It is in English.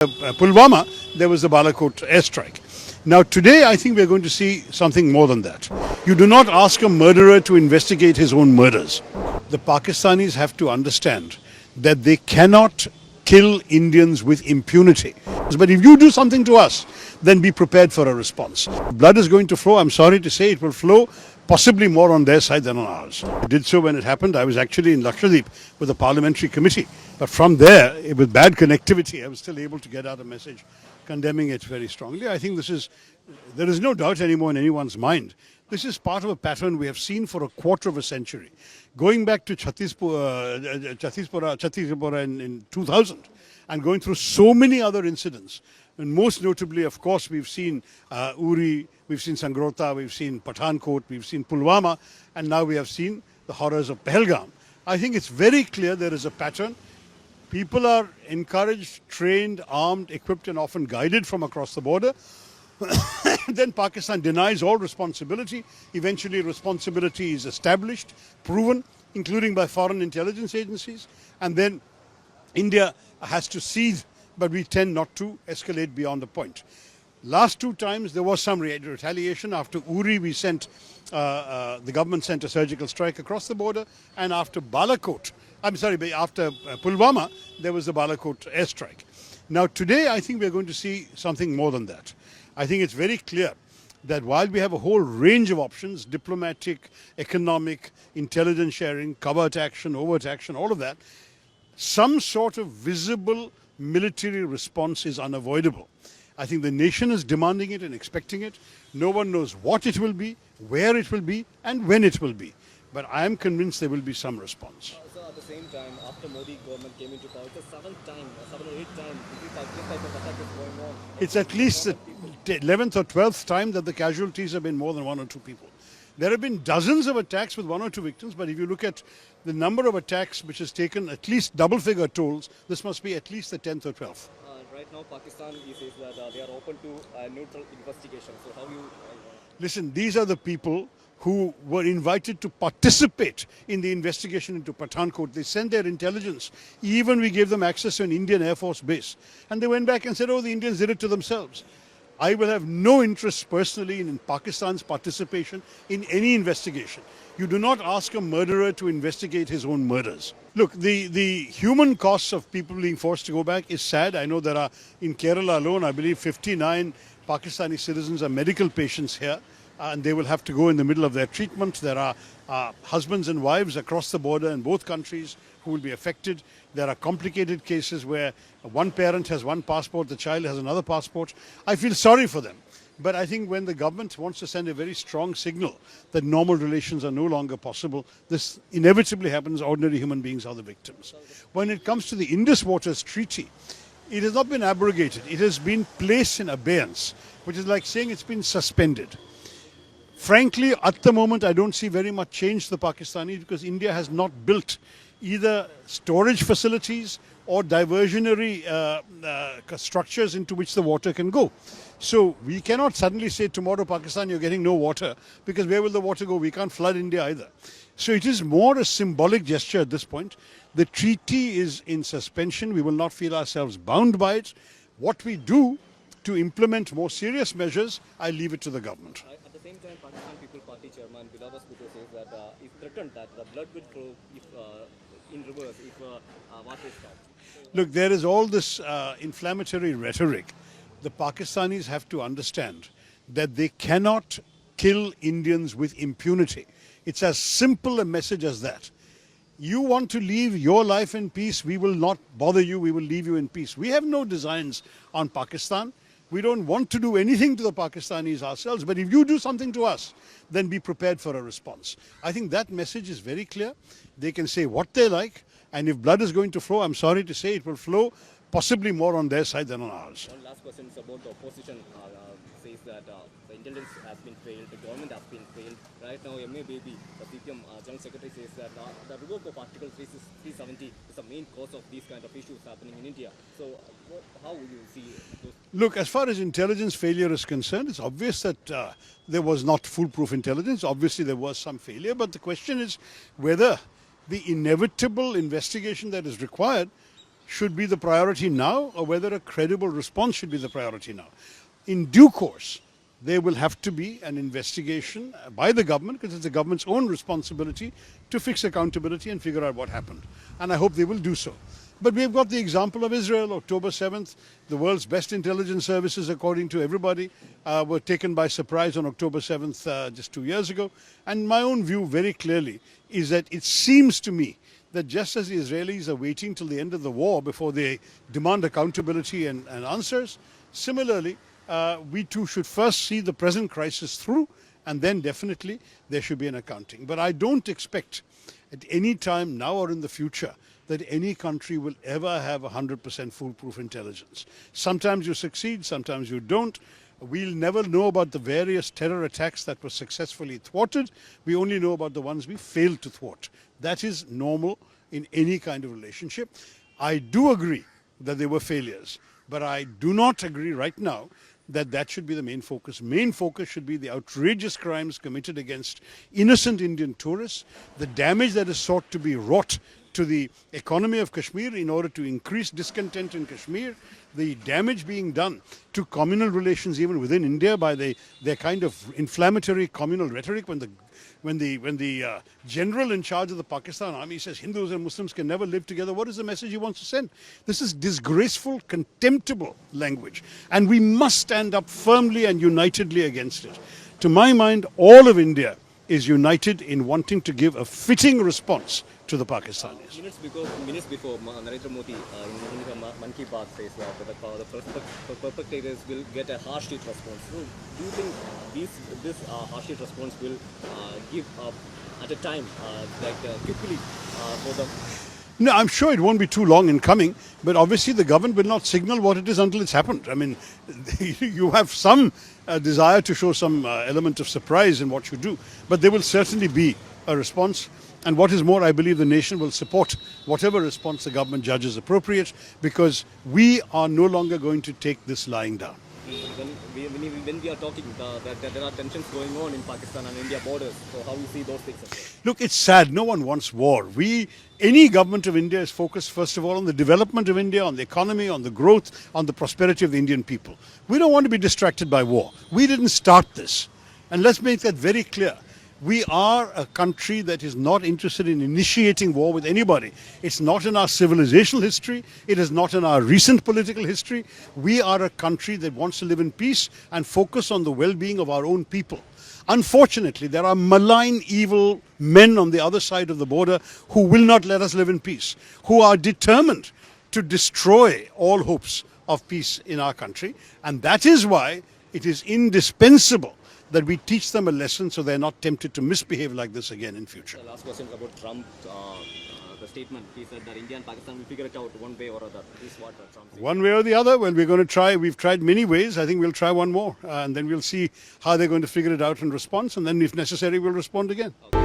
Pulwama, there was the Balakot airstrike. Now today I think we're going to see something more than that. You do not ask a murderer to investigate his own murders. The Pakistanis have to understand that they cannot kill Indians with impunity. But if you do something to us, then be prepared for a response. Blood is going to flow. I'm sorry to say it will flow possibly more on their side than on ours. I did so when it happened. I was actually in Lakshadweep with a parliamentary committee. But from there, with bad connectivity, I was still able to get out a message condemning it very strongly. I think there is no doubt anymore in anyone's mind. This is part of a pattern we have seen for a quarter of a century. Going back to Chhattisgarh in 2000 and going through so many other incidents. And most notably, of course, we've seen Uri, we've seen Sangrota, we've seen Pathankot, we've seen Pulwama, and now we have seen the horrors of Pahalgam. I think it's very clear there is a pattern. People are encouraged, trained, armed, equipped, and often guided from across the border. Then Pakistan denies all responsibility. Eventually, responsibility is established, proven, including by foreign intelligence agencies. And then India has to seethe, but we tend not to escalate beyond the point. Last two times there was some retaliation. After Uri, the government sent a surgical strike across the border, and after after Pulwama, there was the Balakot airstrike. Now today, I think we're going to see something more than that. I think it's very clear that while we have a whole range of options, diplomatic, economic, intelligence sharing, covert action, overt action, all of that, some sort of visible military response is unavoidable. I think the nation is demanding it and expecting it. No one knows what it will be, where it will be, and when it will be. But I am convinced there will be some response. So at the same time, after Modi government came into power, it's the seventh or eighth time this type of attack is going on. It's at least the 11th or 12th time that the casualties have been more than one or two people. There have been dozens of attacks with one or two victims, but if you look at the number of attacks which has taken at least double-figure tolls, this must be at least the 10th or 12th. Right now, Pakistan says that they are open to a neutral investigation. So how you... Listen, these are the people who were invited to participate in the investigation into Pathankot. They sent their intelligence. Even we gave them access to an Indian Air Force base. And they went back and said, oh, the Indians did it to themselves. I will have no interest personally in Pakistan's participation in any investigation. You do not ask a murderer to investigate his own murders. Look, the human costs of people being forced to go back is sad. I know there are, in Kerala alone, I believe 59 Pakistani citizens are medical patients here, and they will have to go in the middle of their treatment. There are husbands and wives across the border in both countries who will be affected. There are complicated cases where one parent has one passport, the child has another passport. I feel sorry for them. But I think when the government wants to send a very strong signal that normal relations are no longer possible, this inevitably happens. Ordinary human beings are the victims. When it comes to the Indus Waters Treaty, it has not been abrogated. It has been placed in abeyance, which is like saying it's been suspended. Frankly, at the moment, I don't see very much change to the Pakistanis because India has not built either storage facilities or diversionary structures into which the water can go. So we cannot suddenly say tomorrow, Pakistan, you're getting no water, because where will the water go? We can't flood India either. So it is more a symbolic gesture at this point. The treaty is in suspension. We will not feel ourselves bound by it. What we do to implement more serious measures, I leave it to the government. At the same time, Pakistan People Party Chairman Bilal Bhutto says that it's threatened that the blood will flow in reverse if water is stopped. Look, there is all this inflammatory rhetoric. The Pakistanis have to understand that they cannot kill Indians with impunity. It's as simple a message as that. You want to leave your life in peace, we will not bother you, we will leave you in peace. We have no designs on Pakistan. We don't want to do anything to the Pakistanis ourselves, but if you do something to us, then be prepared for a response. I think that message is very clear. They can say what they like, and if blood is going to flow, I'm sorry to say it will flow possibly more on their side than on ours. One last question is about the opposition. Says that the intelligence has been failed, the government has been failed. Right now, MA Baby, the CPM General Secretary, says that the revoke of Article 370 is the main cause of these kind of issues happening in India. So how will you see those? Look, as far as intelligence failure is concerned, it's obvious that there was not foolproof intelligence. Obviously, there was some failure, but the question is whether the inevitable investigation that is required should be the priority now or whether a credible response should be the priority now. In due course, there will have to be an investigation by the government, because it's the government's own responsibility to fix accountability and figure out what happened. And I hope they will do so. But we've got the example of Israel, October 7th. The world's best intelligence services, according to everybody, were taken by surprise on October 7th just 2 years ago. And my own view very clearly is that it seems to me that just as the Israelis are waiting till the end of the war before they demand accountability and answers, similarly, we too should first see the present crisis through, and then definitely there should be an accounting. But I don't expect at any time now or in the future that any country will ever have 100% foolproof intelligence. Sometimes you succeed, sometimes you don't. We'll never know about the various terror attacks that were successfully thwarted. We only know about the ones we failed to thwart. That is normal in any kind of relationship. I do agree that there were failures, but I do not agree right now that that should be the main focus. Main focus should be the outrageous crimes committed against innocent Indian tourists, the damage that is sought to be wrought to the economy of Kashmir in order to increase discontent in Kashmir, the damage being done to communal relations even within India by their kind of inflammatory communal rhetoric when the general in charge of the Pakistan army says Hindus and Muslims can never live together. What is the message he wants to send? This is disgraceful, contemptible language, and we must stand up firmly and unitedly against it. To my mind, all of India is united in wanting to give a fitting response to the Pakistanis. Minutes before Narendra Modi in her Man Ki Baat says that the perpetrators will get a harsh hit response. So do you think this harsh hit response will give up at a time quickly for them? No, I'm sure it won't be too long in coming, but obviously the government will not signal what it is until it's happened. I mean, you have some desire to show some element of surprise in what you do, but there will certainly be a response. And what is more, I believe the nation will support whatever response the government judges appropriate, because we are no longer going to take this lying down. When we are talking that there are tensions going on in Pakistan and India borders, so how do you see those things as well? Look, it's sad. No one wants war. Any government of India is focused, first of all, on the development of India, on the economy, on the growth, on the prosperity of the Indian people. We don't want to be distracted by war. We didn't start this. And let's make that very clear. We are a country that is not interested in initiating war with anybody. It's not in our civilizational history. It is not in our recent political history. We are a country that wants to live in peace and focus on the well-being of our own people. Unfortunately, there are malign, evil men on the other side of the border who will not let us live in peace, who are determined to destroy all hopes of peace in our country. And that is why it is indispensable that we teach them a lesson so they're not tempted to misbehave like this again in future. The last question about Trump, the statement. He said that India and Pakistan will figure it out one way or other. This is what Trump said. One way or the other? Well, we're going to try. We've tried many ways. I think we'll try one more. And then we'll see how they're going to figure it out in response. And then if necessary, we'll respond again. Okay.